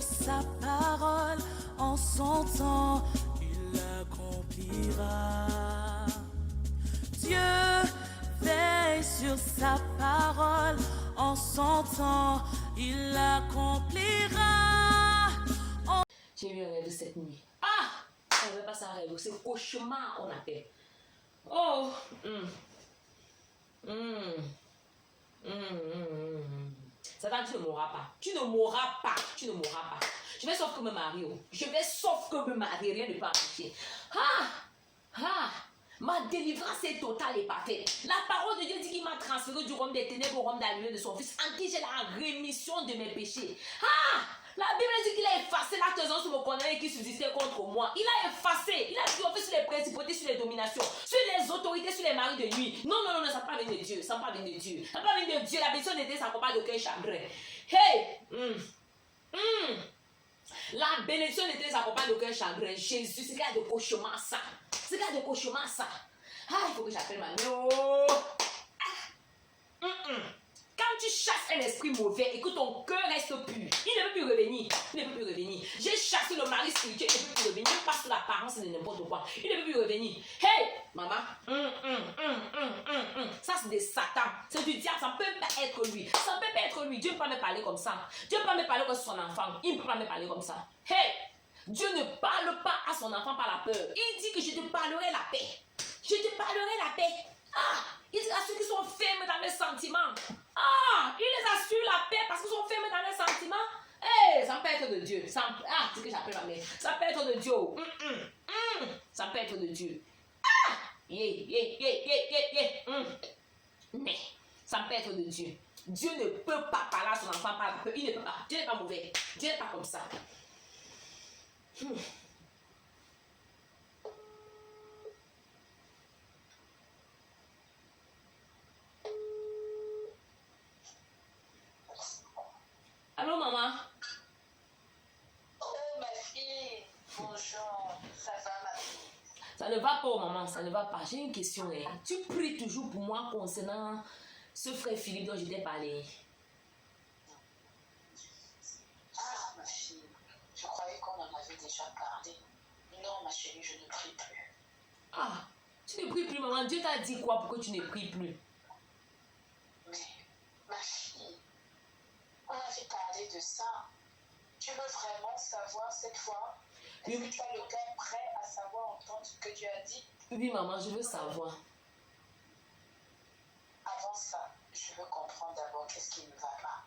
sur sa parole, en son temps, il l'accomplira. Dieu veille sur sa parole, en son temps, il l'accomplira. J'ai eu un rêve cette nuit. Ah! On ne veut pas ça un rêve, c'est cauchemar qu'on appelle. Oh! Satan, tu ne mourras pas. Tu ne mourras pas. Tu ne mourras pas. Je vais sauf que me marier. Je vais sauf que me marier. Rien ne peut empêcher. Ah! Ah! Ma délivrance est totale et parfaite. La parole de Dieu dit qu'il m'a transféré du royaume des ténèbres au royaume de la lumière de son Fils, en qui j'ai la rémission de mes péchés. Ah! La Bible dit qu'il a effacé l'acte sur me condamner qui subsistait contre moi. Il a effacé. Il a triomphé sur les principautés, sur les dominations, sur les autorités, sur les maris de nuit. Non, non, non, non, ça ne peut pas venir de Dieu. Ça ne peut pas venir de Dieu. Ça ne peut pas venir de Dieu. La bénédiction de Dieu s'accompagne d'aucun chagrin. Hey! La bénédiction de Dieu s'accompagne d'aucun chagrin. Jésus, c'est qu'il y a de cauchemar ça. C'est qu'il y a de cauchemar ça. Ah, il faut que j'appelle ma mère. Oh. Quand tu chasses un esprit mauvais et que ton cœur reste pur, il ne peut plus revenir. Il ne peut plus revenir. J'ai chassé le mari spirituel, il ne peut plus revenir. Il passe l'apparence de n'importe quoi. Il ne peut plus revenir. Hey, maman. Ça, c'est des satans. C'est du diable. Ça ne peut pas être lui. Ça ne peut pas être lui. Dieu ne peut pas me parler comme ça. Dieu ne peut pas me parler comme son enfant. Il ne peut pas me parler comme ça. Hey, Dieu ne parle pas à son enfant par la peur. Il dit que je te parlerai la paix. Je te parlerai la paix. Ah, il dit à ceux qui sont fermes dans les sentiments. Ah, il les assure la paix parce qu'ils sont fermes dans les sentiments. Hey, ça peut être de Dieu. Ça, ah, c'est ce que j'appelle ma mère. Ça peut être de Dieu. Ça peut être de Dieu. Ah, mais ça peut être de Dieu. Dieu ne peut pas parler à son enfant par la peur. Il ne peut pas. Dieu n'est pas mauvais. Dieu n'est pas comme ça. Allô, maman? Oh, ma fille. Bonjour. Ça va, ma fille? Ça ne va pas, maman. Ça ne va pas. J'ai une question. Tu pries toujours pour moi concernant ce frère Philippe dont je t'ai parlé. Ah, ma fille. Je croyais qu'on en avait déjà parlé. Non, ma chérie, je ne prie plus. Ah, tu ne pries plus, maman. Dieu t'a dit quoi pour que tu ne pries plus? Mais, ma fille, on avait parlé de ça. Tu veux vraiment savoir cette fois? Est-ce que tu as le cœur prêt à savoir entendre ce que Dieu a dit? Oui, maman, je veux savoir. Avant ça, je veux comprendre d'abord qu'est-ce qui ne va pas.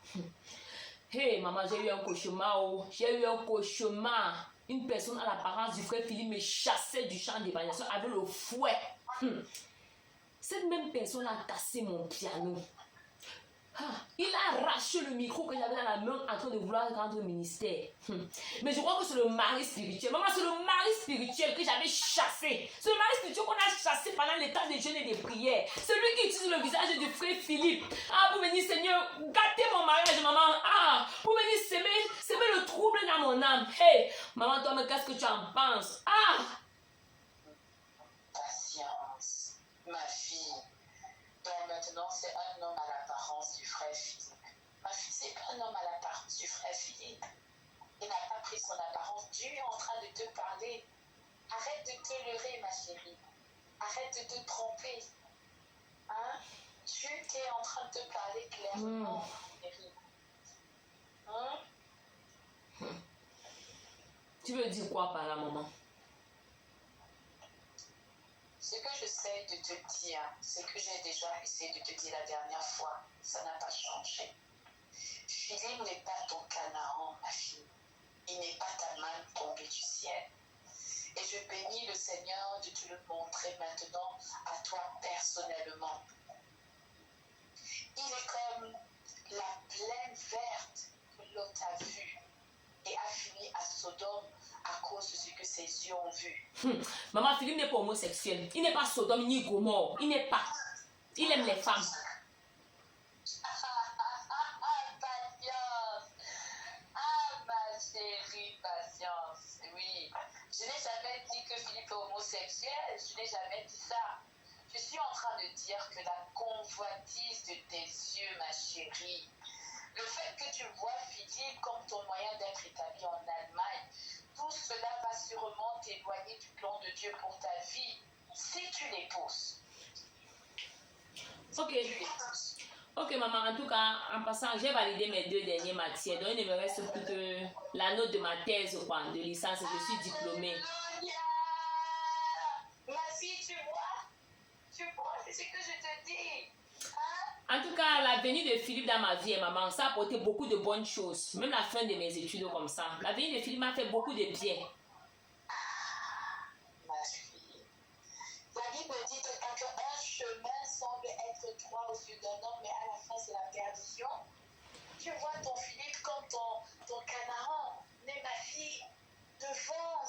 Hey, maman, j'ai eu un cauchemar. Oh. J'ai eu un cauchemar. Une personne à l'apparence du frère Philippe me chassait du champ d'évaluation avec le fouet. Cette même personne a cassé mon piano. Il a arraché le micro que j'avais dans la main en train de vouloir rendre au ministère. Mais je crois que c'est le mari spirituel. Maman, c'est le mari spirituel que j'avais chassé. C'est le mari spirituel qu'on a chassé pendant les temps des jeûnes et des prières. C'est lui qui utilise le visage du frère Philippe. Ah, pour venir, Seigneur, gâter mon mariage, maman. Ah, pour venir s'aimer le trouble dans mon âme. Hey, maman, toi, mais qu'est-ce que tu en penses? Ah! Patience, ma fille. Donc maintenant, c'est un homme à l'apparence du frère Philippe. Ma fille, c'est pas un homme à l'apparence du frère Philippe. Il n'a pas pris son apparence. Dieu est en train de te parler. Arrête de te leurrer, ma chérie. Arrête de te tromper. Hein? Dieu est en train de te parler clairement, ma chérie. Hein? Tu veux dire quoi par là, maman? Ce que j'essaie de te dire, ce que j'ai déjà essayé de te dire la dernière fois, ça n'a pas changé. Philippe n'est pas ton Canaan, ma fille. Il n'est pas ta manne tombée du ciel. Et je bénis le Seigneur de te le montrer maintenant à toi personnellement. Il est comme la plaine verte que l'autre a vue et a fini à Sodome à cause de ce que ses yeux ont vu. Maman, Philippe n'est pas homosexuel. Il n'est pas Sodome ni Gomorrhe. Il n'est pas. Il aime les femmes. Patience. Ah, ma chérie, patience. Oui. Je n'ai jamais dit que Philippe est homosexuel. Je n'ai jamais dit ça. Je suis en train de dire que la convoitise de tes yeux, ma chérie, Le fait que tu vois Philippe comme ton moyen d'être établi en Allemagne, tout cela va sûrement t'éloigner du plan de Dieu pour ta vie si tu l'épouses. Ok. Tu l'épouses. Ok, maman, en tout cas, en passant, j'ai validé mes 2 dernières matières. Donc, il ne me reste plus que la note de ma thèse, quoi, de licence. Je suis diplômée. Alléluia! Ma fille, tu vois, c'est ce que je te dis. Hein? En tout cas, la venue de Philippe dans ma vie, maman, ça a apporté beaucoup de bonnes choses. Même la fin de mes études comme ça. La venue de Philippe m'a fait beaucoup de bien. Ma fille, la Bible dit qu'un chemin semble être droit aux yeux d'un homme, mais à la fin, c'est la perdition. Tu vois ton Philippe comme ton Canaan. Mais ma fille, devant,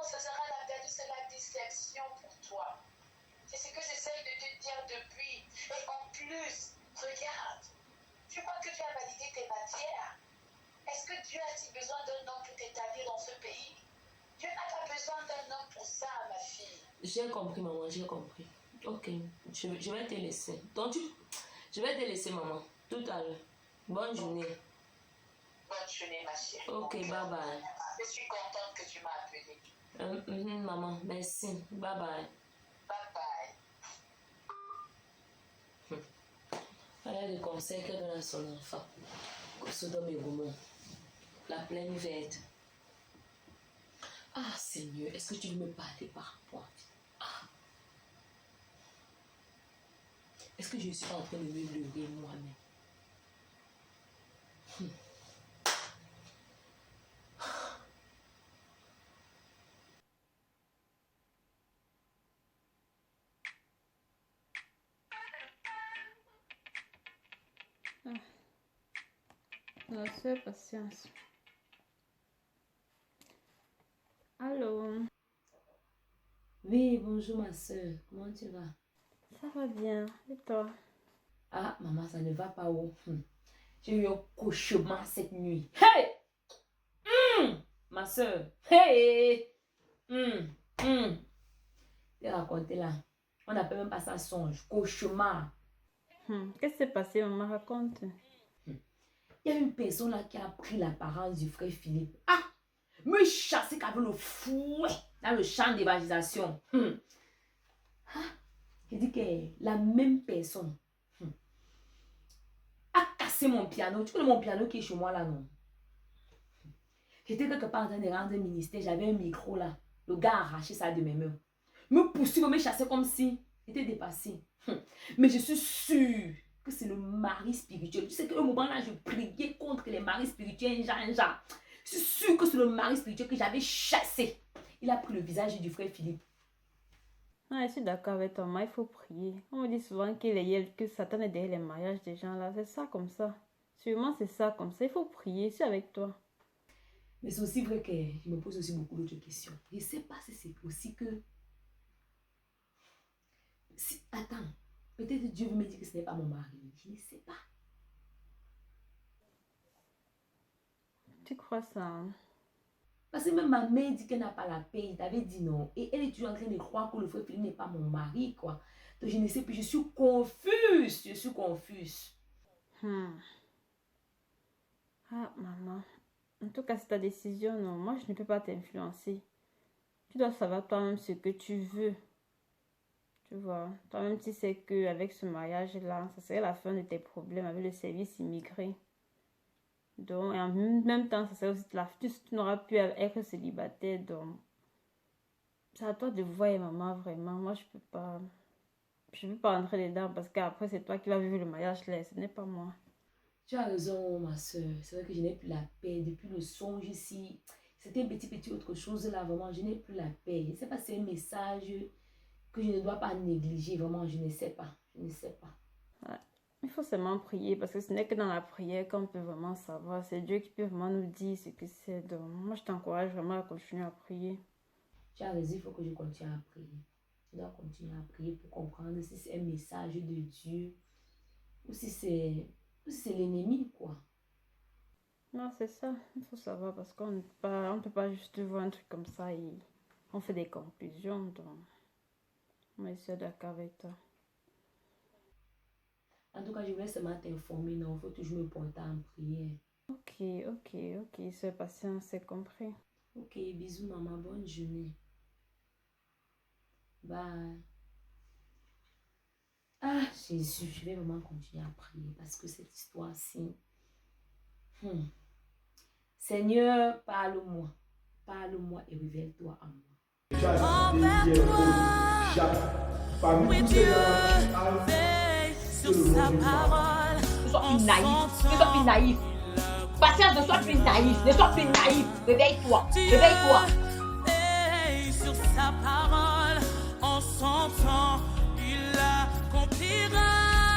ce sera la perdition, c'est la déception pour toi. C'est ce que j'essaye de te dire depuis. Et en plus, regarde, tu vois que tu as validé tes matières. Est-ce que Dieu a-t-il besoin d'un homme pour t'établir dans ce pays? Dieu n'a pas besoin d'un homme pour ça, ma fille. J'ai compris, maman, j'ai compris. Ok, je vais te laisser. Donc, je vais te laisser, maman, tout à l'heure. Bonne journée. Bonne journée, ma chérie. Ok, bye bye. Je suis contente que tu m'as appelée. Maman, merci. Bye bye. Bye bye. Voilà le conseil qu'elle donne à son enfant. Sodome et Gomorrhe. La plaine verte. Ah, Seigneur, est-ce que tu veux me parler par rapport? Ah. Est-ce que je suis en train de me leurrer moi-même? Non, c'est patience. Allô, Oui, bonjour ma soeur. Comment tu vas? ça va bien. Et toi? Ah, maman, ça ne va pas où? J'ai eu un cauchemar cette nuit. Hey! Ma soeur. Hey! T'es raconté là. On n'appelle même pas ça songe. Cauchemar. Qu'est-ce qui s'est passé, maman? Raconte. Il y a une personne là qui a pris l'apparence du frère Philippe. Ah! Me chasser avec le fouet dans le champ d'évangélisation. Ah! Je dis que la même personne a cassé mon piano. Tu connais mon piano qui est chez moi là, non? J'étais quelque part en train de rendre un ministère. J'avais un micro là. Le gars a arraché ça de mes mains. Me poursuivre, me chasser comme si j'étais dépassé. Mais je suis sûre que c'est le mari spirituel. Tu sais qu'à un moment là, je priais contre les maris spirituels. Je suis sûre que c'est le mari spirituel que j'avais chassé. Il a pris le visage du frère Philippe. Ah, je suis d'accord avec toi, maman. Il faut prier. On me dit souvent que Satan est derrière les mariages des gens là. C'est ça comme ça. Sûrement, c'est ça comme ça. Il faut prier. Je suis avec toi. Mais c'est aussi vrai que je me pose aussi beaucoup d'autres questions. Je ne sais pas si c'est aussi que... Attends, peut-être Dieu veut me dire que ce n'est pas mon mari. Je ne sais pas. Tu crois ça, hein? Parce que même ma mère dit qu'elle n'a pas la paix. Il t'avait dit non. Et elle est toujours en train de croire que le frère Philippe n'est pas mon mari, quoi. Donc je ne sais plus. Je suis confuse. Je suis confuse. Ah, maman. En tout cas, c'est ta décision, non. Moi, je ne peux pas t'influencer. Tu dois savoir toi-même ce que tu veux. Tu vois, toi-même, tu sais qu'avec ce mariage-là, ça serait la fin de tes problèmes avec le service immigré. Donc, et en même temps, ça serait aussi tu n'auras plus à être célibataire. Donc, c'est à toi de voir, maman, vraiment. Moi, je peux pas. Je ne peux pas rentrer dedans parce qu'après, c'est toi qui vas vivre le mariage là. Ce n'est pas moi. Tu as raison, ma soeur. C'est vrai que je n'ai plus la paix depuis le songe ici. C'était un petit autre chose là, vraiment. Je n'ai plus la paix. Je ne sais pas si c'est un message que je ne dois pas négliger. Vraiment, je ne sais pas. Je ne sais pas. Ouais. Il faut seulement prier parce que ce n'est que dans la prière qu'on peut vraiment savoir. C'est Dieu qui peut vraiment nous dire ce que c'est. Donc, moi, je t'encourage vraiment à continuer à prier. Tu as raison, il faut que je continue à prier. Je dois continuer à prier pour comprendre si c'est un message de Dieu ou si c'est l'ennemi, quoi. Non, c'est ça. Il faut savoir parce qu'on ne peut pas juste voir un truc comme ça et on fait des conclusions. Donc, moi, je suis d'accord avec toi. En tout tout cas, je voulais seulement t'informer. Non, il faut toujours me porter en prière. Ok, sois patient, c'est compris. Ok, bisous, maman. Bonne journée. Bye. Ah, Jésus, je vais vraiment continuer à prier parce que cette histoire-ci... Seigneur, parle-moi. Parle-moi et révèle-toi à moi. Oui, Dieu veille sur sa parole. Ne sois plus naïf. Ne sois plus naïf. Patience, ne sois plus naïf. Ne sois plus naïf. Réveille-toi. Réveille-toi. Veille sur sa parole en son temps.